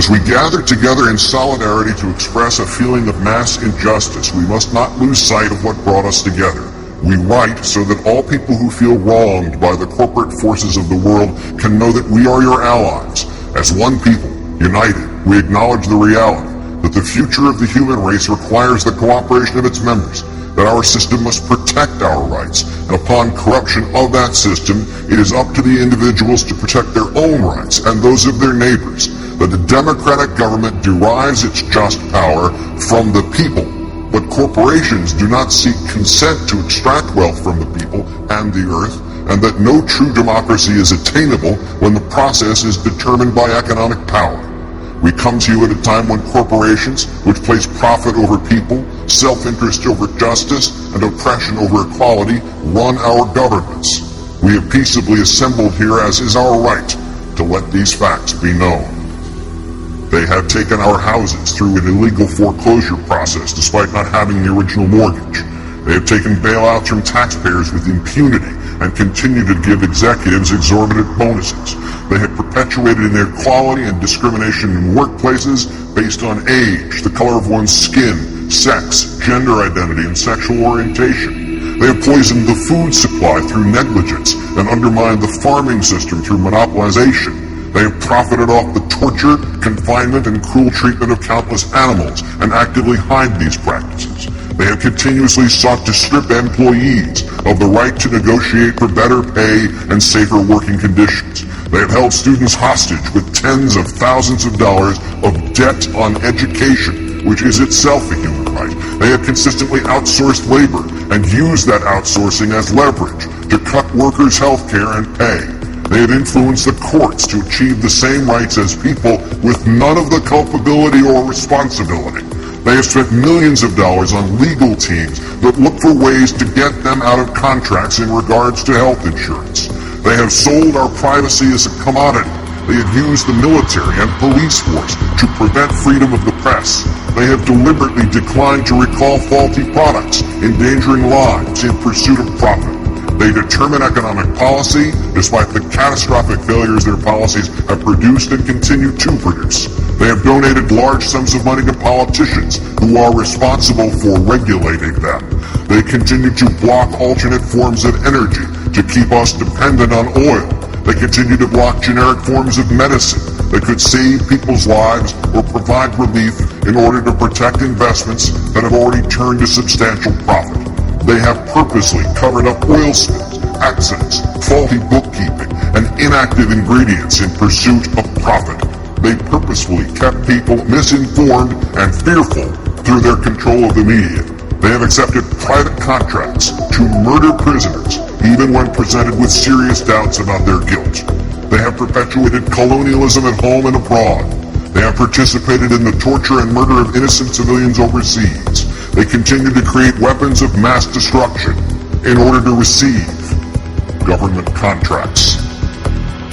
As we gather together in solidarity to express a feeling of mass injustice, we must not lose sight of what brought us together. We write so that all people who feel wronged by the corporate forces of the world can know that we are your allies. As one people, united, we acknowledge the reality that the future of the human race requires the cooperation of its members, that our system must protect our rights, and upon corruption of that system, it is up to the individuals to protect their own rights and those of their neighbors, that the democratic government derives its just power from the people, but corporations do not seek consent to extract wealth from the people and the earth, and that no true democracy is attainable when the process is determined by economic power. We come to you at a time when corporations, which place profit over people, self-interest over justice, and oppression over equality, run our governments. We have peaceably assembled here, as is our right, to let these facts be known. They have taken our houses through an illegal foreclosure process despite not having the original mortgage. They have taken bailouts from taxpayers with impunity and continue to give executives exorbitant bonuses. They have perpetuated inequality and discrimination in workplaces based on age, the color of one's skin, sex, gender identity, and sexual orientation. They have poisoned the food supply through negligence and undermined the farming system through monopolization. They have profited off the torture, confinement, and cruel treatment of countless animals and actively hide these practices. They have continuously sought to strip employees of the right to negotiate for better pay and safer working conditions. They have held students hostage with tens of thousands of dollars of debt on education, which is itself a human right. They have consistently outsourced labor and used that outsourcing as leverage to cut workers' health care and pay. They have influenced the courts to achieve the same rights as people with none of the culpability or responsibility. They have spent millions of dollars on legal teams that look for ways to get them out of contracts in regards to health insurance. They have sold our privacy as a commodity. They have used the military and police force to prevent freedom of the press. They have deliberately declined to recall faulty products, endangering lives in pursuit of profit. They determine economic policy despite the catastrophic failures their policies have produced and continue to produce. They have donated large sums of money to politicians who are responsible for regulating them. They continue to block alternate forms of energy to keep us dependent on oil. They continue to block generic forms of medicine that could save people's lives or provide relief in order to protect investments that have already turned a substantial profit. They have purposely covered up oil spills, accidents, faulty bookkeeping, and inactive ingredients in pursuit of profit. They purposefully kept people misinformed and fearful through their control of the media. They have accepted private contracts to murder prisoners, even when presented with serious doubts about their guilt. They have perpetuated colonialism at home and abroad. They have participated in the torture and murder of innocent civilians overseas. They continue to create weapons of mass destruction in order to receive government contracts.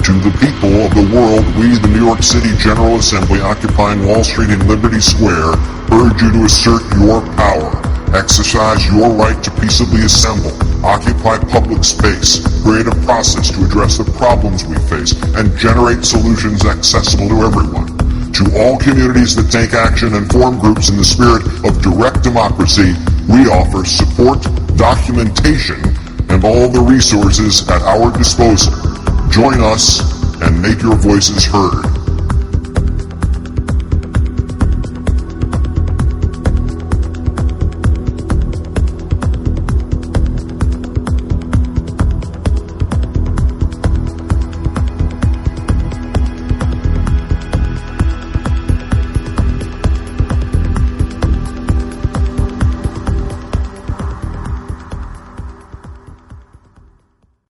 To the people of the world, we, the New York City General Assembly, occupying Wall Street and Liberty Square, urge you to assert your power, exercise your right to peaceably assemble, occupy public space, create a process to address the problems we face, and generate solutions accessible to everyone. To all communities that take action and form groups in the spirit of direct democracy, we offer support, documentation, and all the resources at our disposal. Join us and make your voices heard.